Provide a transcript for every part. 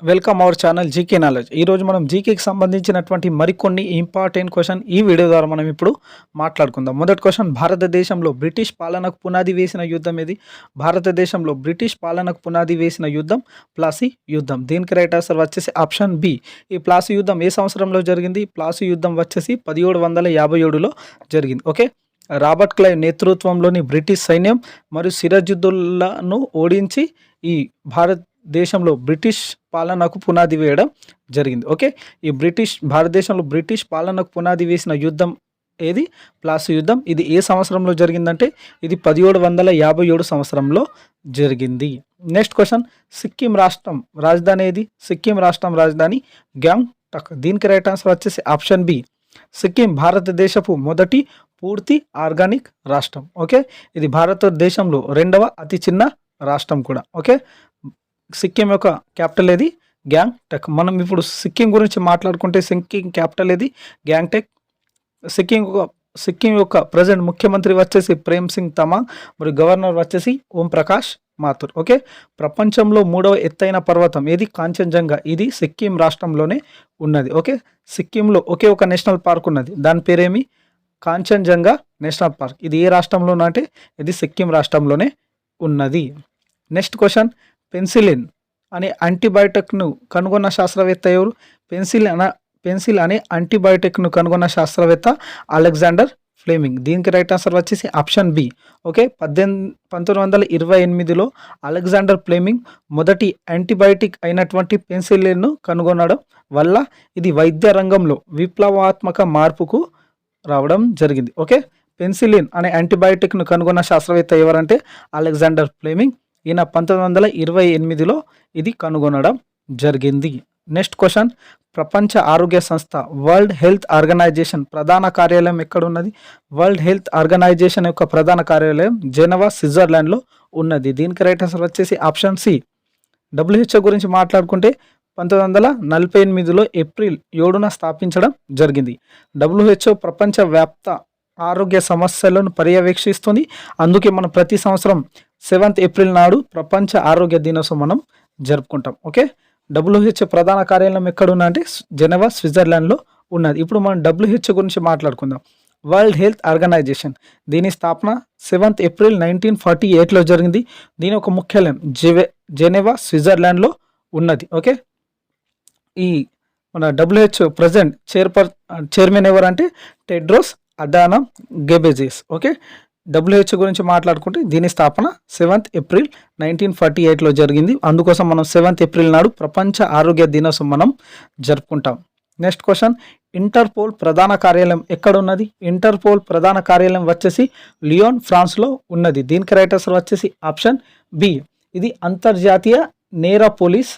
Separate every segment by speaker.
Speaker 1: Welcome our channel GK knowledge. ఈరోజు మనం జీకేకి సంబంధించినటువంటి మరికొన్ని ఇంపార్టెంట్ క్వశ్చన్ ఈ వీడియో ద్వారా మనం ఇప్పుడు మాట్లాడుకుందాం. మొదటి క్వశ్చన్, భారతదేశంలో బ్రిటిష్ పాలనకు పునాది వేసిన యుద్ధం ఏది? భారతదేశంలో బ్రిటిష్ పాలనకు పునాది వేసిన యుద్ధం ప్లాసీ యుద్ధం. దీనికి రైట్ ఆన్సర్ వచ్చేసి ఆప్షన్ బి. ఈ ప్లాసీ యుద్ధం ఏ సంవత్సరంలో జరిగింది? ప్లాసీ యుద్ధం వచ్చేసి 1757లో జరిగింది. ఓకే, రాబర్ట్ క్లైవ్ నేతృత్వంలోని బ్రిటిష్ సైన్యం మరియు సిరాజుద్దౌలాను ఓడించి ఈ భారతదేశంలో బ్రిటిష్ పాలనకు పునాది వేయడం జరిగింది. ఓకే, ఈ భారతదేశంలో బ్రిటిష్ పాలనకు పునాది వేసిన యుద్ధం ఏది? ప్లాసీ యుద్ధం. ఇది ఏ సంవత్సరంలో జరిగిందంటే ఇది 1757 సంవత్సరంలో జరిగింది. నెక్స్ట్ క్వశ్చన్, సిక్కిం రాష్ట్రం రాజధాని ఏది? సిక్కిం రాష్ట్రం రాజధాని గ్యాంగ్టక్. దీనికి రైట్ ఆన్సర్ వచ్చేసి ఆప్షన్ బి. సిక్కిం భారతదేశపు మొదటి పూర్తి ఆర్గానిక్ రాష్ట్రం. ఓకే, ఇది భారతదేశంలో రెండవ అతి చిన్న రాష్ట్రం కూడా. ఓకే, సిక్కిం యొక్క క్యాపిటల్ ఏది? గ్యాంగ్టక్. మనం ఇప్పుడు సిక్కిం గురించి మాట్లాడుకుంటే సిక్కిం క్యాపిటల్ ఏది? గ్యాంగ్టక్. సిక్కిం యొక్క ప్రజెంట్ ముఖ్యమంత్రి వచ్చేసి ప్రేమ్ సింగ్ తమాంగ్ మరియు గవర్నర్ వచ్చేసి ఓం ప్రకాష్ మాథుర్. ఓకే, ప్రపంచంలో 3వ ఎత్తైన పర్వతం ఏది? కాంచన్జంగా. ఇది సిక్కిం రాష్ట్రంలోనే ఉన్నది. ఓకే, సిక్కింలో ఒకే ఒక నేషనల్ పార్క్ ఉన్నది, దాని పేరేమి? Kanchenjunga national park. ఇది ఏ రాష్ట్రంలో అంటే ఇది సిక్కిం రాష్ట్రంలోనే ఉన్నది. నెక్స్ట్ క్వశ్చన్, పెన్సిలిన్ అనే యాంటీబయాటిక్ను కనుగొన్న శాస్త్రవేత్త ఎవరు? పెన్సిల్ అనే యాంటీబయాటిక్ను కనుగొన్న శాస్త్రవేత్త అలెగ్జాండర్ ఫ్లెమింగ్. దీనికి రైట్ ఆన్సర్ వచ్చేసి ఆప్షన్ బి. ఓకే, 1928లో అలెగ్జాండర్ ఫ్లెమింగ్ మొదటి యాంటీబయాటిక్ అయినటువంటి పెన్సిలిన్ను కనుగొనడం వల్ల ఇది వైద్య రంగంలో విప్లవాత్మక మార్పుకు రావడం జరిగింది. ఓకే, పెన్సిలిన్ అనే యాంటీబయాటిక్ను కనుగొన్న శాస్త్రవేత్త ఎవరంటే అలెగ్జాండర్ ఫ్లెమింగ్. ఈయన 1928లో ఇది కనుగొనడం జరిగింది. నెక్స్ట్ క్వశ్చన్, ప్రపంచ ఆరోగ్య సంస్థ వరల్డ్ హెల్త్ ఆర్గనైజేషన్ ప్రధాన కార్యాలయం ఎక్కడ ఉన్నది? వరల్డ్ హెల్త్ ఆర్గనైజేషన్ యొక్క ప్రధాన కార్యాలయం జెనీవా, స్విట్జర్లాండ్లో ఉన్నది. దీనికి రైట్ ఆన్సర్ వచ్చేసి ఆప్షన్ సి. WHO గురించి మాట్లాడుకుంటే 1948లో ఏప్రిల్ 7న స్థాపించడం జరిగింది. WHO ప్రపంచ వ్యాప్త ఆరోగ్య సమస్యలను పర్యవేక్షిస్తుంది. అందుకే మనం ప్రతి సంవత్సరం 7th ఏప్రిల్ నాడు ప్రపంచ ఆరోగ్య దినోత్సవం మనం జరుపుకుంటాం. ఓకే, WHO ప్రధాన కార్యాలయం ఎక్కడ ఉన్నా అంటే జెనీవా, స్విట్జర్లాండ్లో ఉన్నది. ఇప్పుడు మనం WHO గురించి మాట్లాడుకుందాం. వరల్డ్ హెల్త్ ఆర్గనైజేషన్ దీని స్థాపన 7th ఏప్రిల్ 1948లో జరిగింది. దీని ఒక ముఖ్యాలయం జెనీవా, స్విట్జర్లాండ్లో ఉన్నది. ఓకే, ఈ మన WHO ప్రజెంట్ చైర్మన్ ఎవరంటే టెడ్రోస్ అడానమ్ గెబ్రెయేసస్. ఓకే, WHO గురించి మాట్లాడుకుంటే దీని స్థాపన 7th ఏప్రిల్ 1948లో జరిగింది. అందుకోసం మనం 7th ఏప్రిల్ నాడు ప్రపంచ ఆరోగ్య దినోత్సవం మనం జరుపుకుంటాం. నెక్స్ట్ క్వశ్చన్, ఇంటర్పోల్ ప్రధాన కార్యాలయం ఎక్కడ ఉన్నది? ఇంటర్పోల్ ప్రధాన కార్యాలయం వచ్చేసి లియోన్, ఫ్రాన్స్లో ఉన్నది. దీనికి రైట్ ఆన్సర్ వచ్చేసి ఆప్షన్ బి. ఇది అంతర్జాతీయ నేర పోలీస్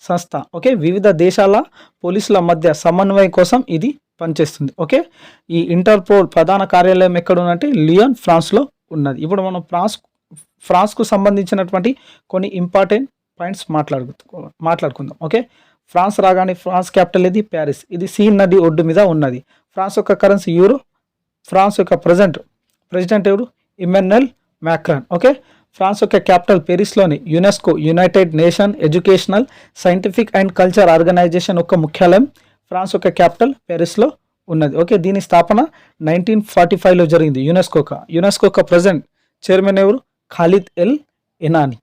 Speaker 1: సంస్థ. ఓకే, వివిధ దేశాల పోలీసుల మధ్య సమన్వయం కోసం ఇది పనిచేస్తుంది. ఓకే, ఈ ఇంటర్పోల్ ప్రధాన కార్యాలయం ఎక్కడ ఉన్నంటే లియోన్, ఫ్రాన్స్లో ఉన్నది. ఇప్పుడు మనం ఫ్రాన్స్కు సంబంధించినటువంటి కొన్ని ఇంపార్టెంట్ పాయింట్స్ మాట్లాడుకుందాం. ఓకే, ఫ్రాన్స్ రాగానే ఫ్రాన్స్ క్యాపిటల్ ఏది? ప్యారిస్. ఇది సీన్ నది ఒడ్డు మీద ఉన్నది. ఫ్రాన్స్ యొక్క కరెన్సీ యూరో. ఫ్రాన్స్ యొక్క ప్రెసిడెంట్ ఎవరు? Emmanuel Macron. ఓకే, ఫ్రాన్స్ యొక్క క్యాపిటల్ పెరిస్లోని UNESCO united nation educational, scientific and culture organisation యొక్క ముఖ్యాలయం ఫ్రాన్స్ యొక్క క్యాపిటల్ ప్యారిస్లో ఉన్నది. ఓకే, దీని స్థాపన 1945లో జరిగింది. యునెస్కో యొక్క ప్రజెంట్ చైర్మన్ ఎవరు? ఖాలిద్ ఎల్ ఎనానీ.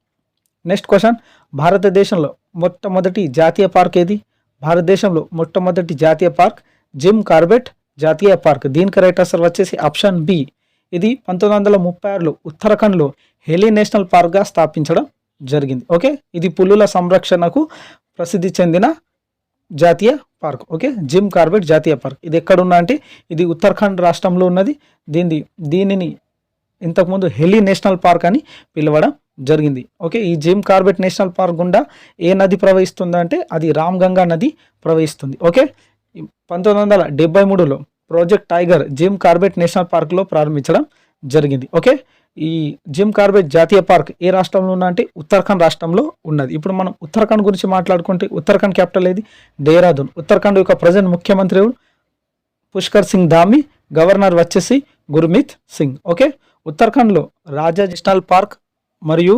Speaker 1: నెక్స్ట్ క్వశ్చన్, భారతదేశంలో మొట్టమొదటి జాతీయ పార్క్ ఏది? భారతదేశంలో మొట్టమొదటి జాతీయ పార్క్ జిమ్ కార్బెట్ జాతీయ పార్క్. దీనికి రైట్ ఆన్సర్ వచ్చేసి ఆప్షన్ బి. ఇది 1936లో ఉత్తరాఖండ్లో హెలీ నేషనల్ పార్క్గా స్థాపించడం జరిగింది. ఓకే, ఇది పులుల సంరక్షణకు ప్రసిద్ధి చెందిన జాతీయ పార్క్. ఓకే, జిమ్ కార్బెట్ జాతీయ పార్క్. ఇది ఎక్కడున్నా అంటే ఇది ఉత్తరాఖండ్ రాష్ట్రంలో ఉన్నది. దీనిని ఇంతకుముందు హెలీ నేషనల్ పార్క్ అని పిలవడం జరిగింది. ఓకే, ఈ జిమ్ కార్బెట్ నేషనల్ పార్క్ గుండా ఏ నది ప్రవహిస్తుందంటే అది రామ్గంగా నది ప్రవహిస్తుంది. ఓకే, 1973లో project tiger Jim Corbett national పార్క్లో ప్రారంభించడం జరిగింది. ఓకే, ఈ జిమ్ కార్బెట్ జాతీయ పార్క్ ఏ రాష్ట్రంలో ఉన్నా అంటే ఉత్తరాఖండ్ రాష్ట్రంలో ఉన్నది. ఇప్పుడు మనం ఉత్తరాఖండ్ గురించి మాట్లాడుకుంటే ఉత్తరాఖండ్ క్యాపిటల్ ఏది? దేహ్రాదూన్. ఉత్తరాఖండ్ యొక్క ప్రజెంట్ ముఖ్యమంత్రి పుష్కర్ సింగ్ ధామి, గవర్నర్ వచ్చేసి గుర్మీత్ సింగ్. ఓకే, ఉత్తరాఖండ్లో రాజా నేషనల్ పార్క్ మరియు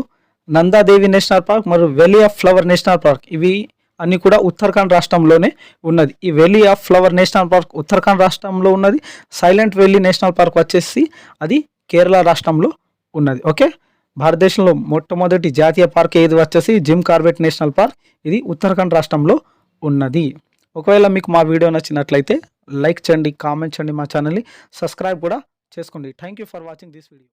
Speaker 1: నందాదేవి నేషనల్ పార్క్ మరియు valley of flower national park ఇవి అన్నీ కూడా ఉత్తరాఖండ్ రాష్ట్రంలోనే ఉన్నది. ఈ valley of flower national park Uttarakhand రాష్ట్రంలో ఉన్నది. సైలెంట్ వ్యాలీ నేషనల్ పార్క్ వచ్చేసి అది కేరళ రాష్ట్రంలో ఉన్నది. ఓకే, భారతదేశంలో మొట్టమొదటి జాతీయ పార్క్ ఏది వచ్చేసి జిమ్ కార్బెట్ నేషనల్ పార్క్, ఇది ఉత్తరాఖండ్ రాష్ట్రంలో ఉన్నది. ఒకవేళ మీకు మా వీడియో నచ్చినట్లయితే లైక్ చేయండి, కామెంట్ చేయండి, మా ఛానల్ని సబ్స్క్రైబ్ కూడా చేసుకోండి. Thank you for watching this video.